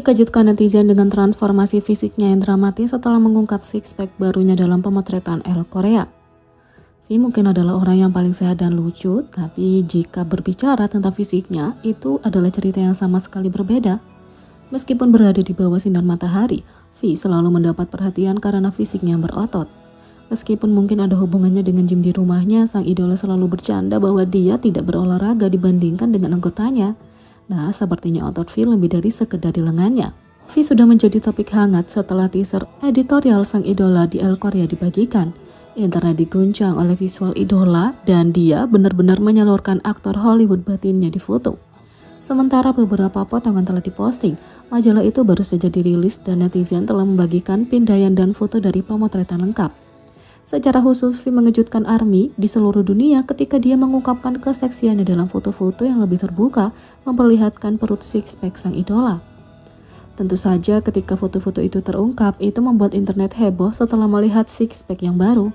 dikejutkan netizen dengan transformasi fisiknya yang dramatis setelah mengungkap six pack barunya dalam pemotretan El Korea. V mungkin adalah orang yang paling sehat dan lucu, tapi jika berbicara tentang fisiknya, itu adalah cerita yang sama sekali berbeda. Meskipun berada di bawah sinar matahari, V selalu mendapat perhatian karena fisiknya yang berotot. Meskipun mungkin ada hubungannya dengan gym di rumahnya, sang idola selalu bercanda bahwa dia tidak berolahraga dibandingkan dengan anggotanya. Nah, sepertinya otot V lebih dari sekedar di lengannya. V sudah menjadi topik hangat setelah teaser editorial sang idola di El Korea dibagikan. Internet diguncang oleh visual idola dan dia benar-benar menyalurkan aktor Hollywood batinnya di foto. Sementara beberapa potongan telah diposting, majalah itu baru saja dirilis dan netizen telah membagikan pindaian dan foto dari pemotretan lengkap. Secara khusus, V mengejutkan ARMY di seluruh dunia ketika dia mengungkapkan keseksiannya dalam foto-foto yang lebih terbuka memperlihatkan perut six pack sang idola. Tentu saja ketika foto-foto itu terungkap, itu membuat internet heboh setelah melihat six pack yang baru.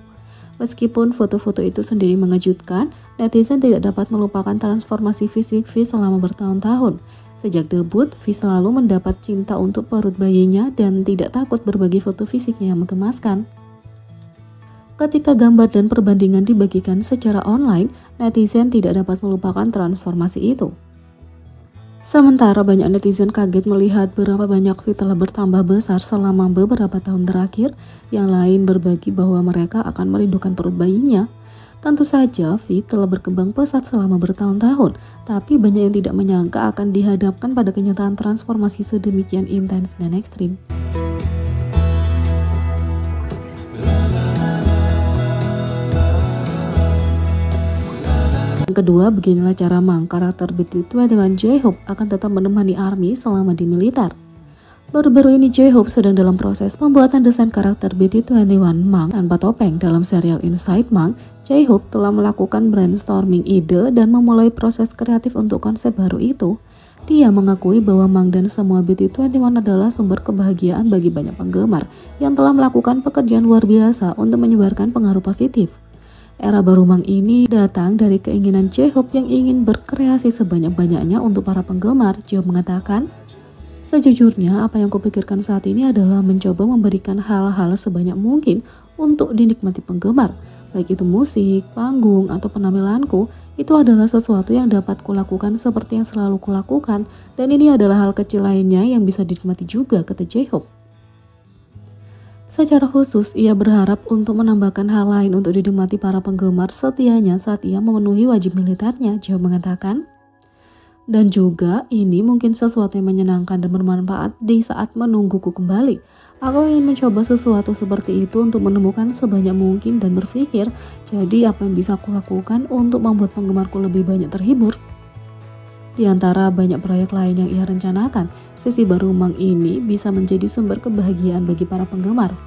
Meskipun foto-foto itu sendiri mengejutkan, netizen tidak dapat melupakan transformasi fisik V selama bertahun-tahun. Sejak debut, V selalu mendapat cinta untuk perut bayinya dan tidak takut berbagi foto fisiknya yang menggemaskan. Ketika gambar dan perbandingan dibagikan secara online, netizen tidak dapat melupakan transformasi itu. Sementara banyak netizen kaget melihat berapa banyak V telah bertambah besar selama beberapa tahun terakhir, yang lain berbagi bahwa mereka akan merindukan perut bayinya. Tentu saja V telah berkembang pesat selama bertahun-tahun, tapi banyak yang tidak menyangka akan dihadapkan pada kenyataan transformasi sedemikian intens dan ekstrim. Kedua, beginilah cara Mang, karakter BT21 J-Hope akan tetap menemani ARMY selama di militer. Baru-baru ini J-Hope sedang dalam proses pembuatan desain karakter BT21 Mang tanpa topeng dalam serial Inside Mang. J-Hope telah melakukan brainstorming ide dan memulai proses kreatif untuk konsep baru itu. Dia mengakui bahwa Mang dan semua BT21 adalah sumber kebahagiaan bagi banyak penggemar yang telah melakukan pekerjaan luar biasa untuk menyebarkan pengaruh positif. Era baru Mang ini datang dari keinginan J-Hope yang ingin berkreasi sebanyak-banyaknya untuk para penggemar. J-Hope mengatakan, "Sejujurnya apa yang kupikirkan saat ini adalah mencoba memberikan hal-hal sebanyak mungkin untuk dinikmati penggemar. Baik itu musik, panggung, atau penampilanku, itu adalah sesuatu yang dapat kulakukan seperti yang selalu kulakukan, dan ini adalah hal kecil lainnya yang bisa dinikmati juga," kata J-Hope. Secara khusus, ia berharap untuk menambahkan hal lain untuk dinikmati para penggemar setianya saat ia memenuhi wajib militernya. J-Hope mengatakan, "Dan juga ini mungkin sesuatu yang menyenangkan dan bermanfaat di saat menungguku kembali. Aku ingin mencoba sesuatu seperti itu untuk menemukan sebanyak mungkin dan berpikir, jadi apa yang bisa aku lakukan untuk membuat penggemarku lebih banyak terhibur." Di antara banyak proyek lain yang ia rencanakan, sesi baru Mang ini bisa menjadi sumber kebahagiaan bagi para penggemar.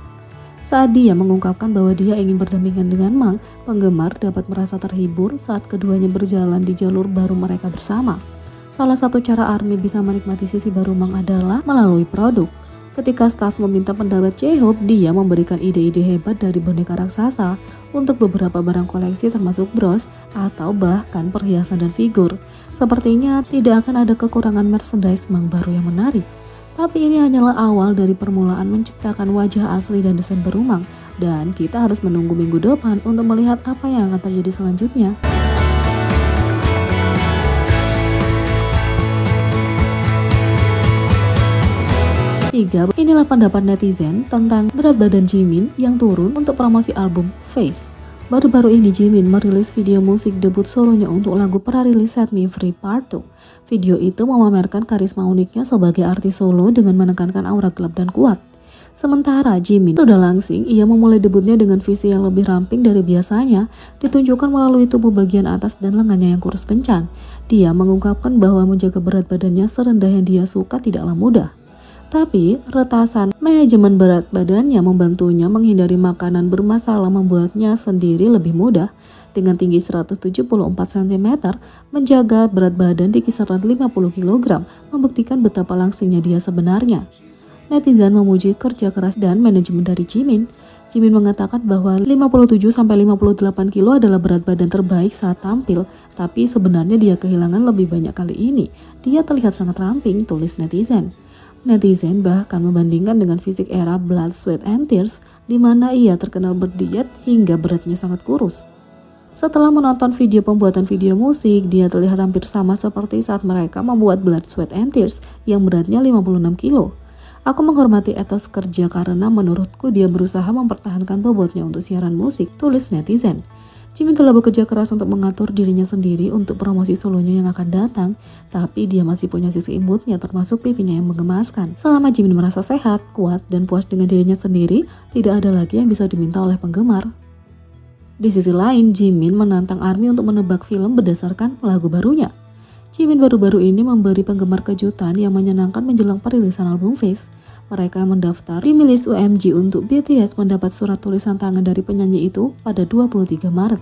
Saat dia mengungkapkan bahwa dia ingin berdampingan dengan Mang, penggemar dapat merasa terhibur saat keduanya berjalan di jalur baru mereka bersama. Salah satu cara ARMY bisa menikmati sisi baru Mang adalah melalui produk. Ketika staf meminta pendapat J-Hope, dia memberikan ide-ide hebat dari boneka raksasa untuk beberapa barang koleksi termasuk bros atau bahkan perhiasan dan figur. Sepertinya tidak akan ada kekurangan merchandise Mang baru yang menarik. Tapi ini hanyalah awal dari permulaan menciptakan wajah asli dan desain baru Mang, dan kita harus menunggu minggu depan untuk melihat apa yang akan terjadi selanjutnya. Inilah pendapat netizen tentang berat badan Jimin yang turun untuk promosi album Face. Baru-baru ini Jimin merilis video musik debut solonya untuk lagu prarilis Set Me Free Part 2. Video itu memamerkan karisma uniknya sebagai artis solo dengan menekankan aura gelap dan kuat. Sementara Jimin sudah langsing, ia memulai debutnya dengan visi yang lebih ramping dari biasanya, ditunjukkan melalui tubuh bagian atas dan lengannya yang kurus kencang. Dia mengungkapkan bahwa menjaga berat badannya serendah yang dia suka tidaklah mudah. Tapi, retasan manajemen berat badannya membantunya menghindari makanan bermasalah membuatnya sendiri lebih mudah. Dengan tinggi 174 cm, menjaga berat badan di kisaran 50 kg membuktikan betapa langsingnya dia sebenarnya. Netizen memuji kerja keras dan manajemen dari Jimin. Jimin mengatakan bahwa 57-58 kg adalah berat badan terbaik saat tampil, tapi sebenarnya dia kehilangan lebih banyak kali ini. Dia terlihat sangat ramping, tulis netizen. Netizen bahkan membandingkan dengan fisik era Blood, Sweat and Tears, di mana ia terkenal berdiet hingga beratnya sangat kurus. Setelah menonton video pembuatan video musik, dia terlihat hampir sama seperti saat mereka membuat Blood, Sweat and Tears yang beratnya 56 kilo. Aku menghormati etos kerja karena menurutku dia berusaha mempertahankan bobotnya untuk siaran musik, tulis netizen. Jimin telah bekerja keras untuk mengatur dirinya sendiri untuk promosi solonya yang akan datang, tapi dia masih punya sisi imutnya termasuk pipinya yang menggemaskan. Selama Jimin merasa sehat, kuat, dan puas dengan dirinya sendiri, tidak ada lagi yang bisa diminta oleh penggemar. Di sisi lain, Jimin menantang ARMY untuk menebak film berdasarkan lagu barunya. Jimin baru-baru ini memberi penggemar kejutan yang menyenangkan menjelang perilisan album Face. Mereka mendaftar di milis UMG untuk BTS mendapat surat tulisan tangan dari penyanyi itu pada 23 Maret.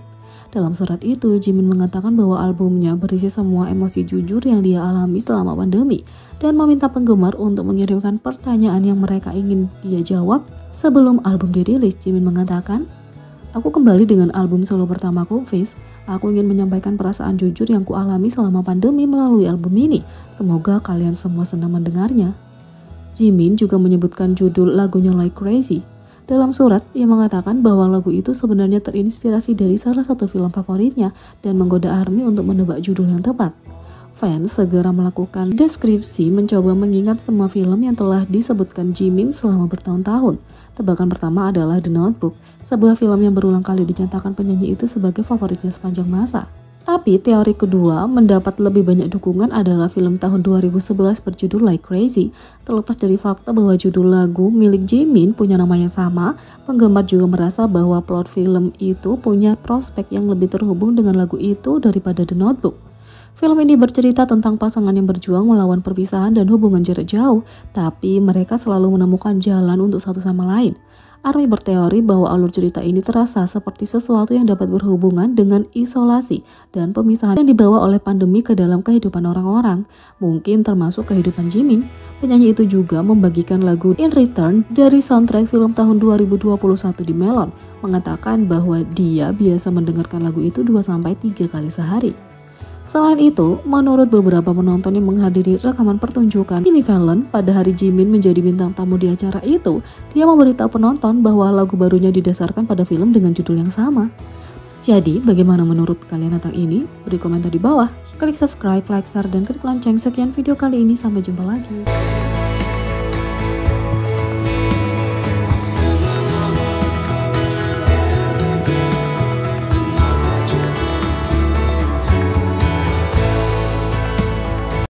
Dalam surat itu, Jimin mengatakan bahwa albumnya berisi semua emosi jujur yang dia alami selama pandemi dan meminta penggemar untuk mengirimkan pertanyaan yang mereka ingin dia jawab sebelum album dirilis. Jimin mengatakan, "Aku kembali dengan album solo pertamaku, Face. Aku ingin menyampaikan perasaan jujur yang kualami selama pandemi melalui album ini. Semoga kalian semua senang mendengarnya." Jimin juga menyebutkan judul lagunya Like Crazy. Dalam surat, ia mengatakan bahwa lagu itu sebenarnya terinspirasi dari salah satu film favoritnya dan menggoda ARMY untuk menebak judul yang tepat. Fans segera melakukan deskripsi mencoba mengingat semua film yang telah disebutkan Jimin selama bertahun-tahun. Tebakan pertama adalah The Notebook, sebuah film yang berulang kali dinyatakan penyanyi itu sebagai favoritnya sepanjang masa. Tapi teori kedua mendapat lebih banyak dukungan adalah film tahun 2011 berjudul Like Crazy. Terlepas dari fakta bahwa judul lagu milik Jimin punya nama yang sama, penggemar juga merasa bahwa plot film itu punya prospek yang lebih terhubung dengan lagu itu daripada The Notebook. Film ini bercerita tentang pasangan yang berjuang melawan perpisahan dan hubungan jarak jauh, tapi mereka selalu menemukan jalan untuk satu sama lain. ARMY berteori bahwa alur cerita ini terasa seperti sesuatu yang dapat berhubungan dengan isolasi dan pemisahan yang dibawa oleh pandemi ke dalam kehidupan orang-orang, mungkin termasuk kehidupan Jimin. Penyanyi itu juga membagikan lagu In Return dari soundtrack film tahun 2021 di Melon, mengatakan bahwa dia biasa mendengarkan lagu itu 2-3 kali sehari. Selain itu, menurut beberapa penonton yang menghadiri rekaman pertunjukan Jimmy Fallon pada hari Jimin menjadi bintang tamu di acara itu, dia memberitahu penonton bahwa lagu barunya didasarkan pada film dengan judul yang sama. Jadi, bagaimana menurut kalian tentang ini? Beri komentar di bawah. Klik subscribe, like, share, dan klik lonceng. Sekian video kali ini, sampai jumpa lagi.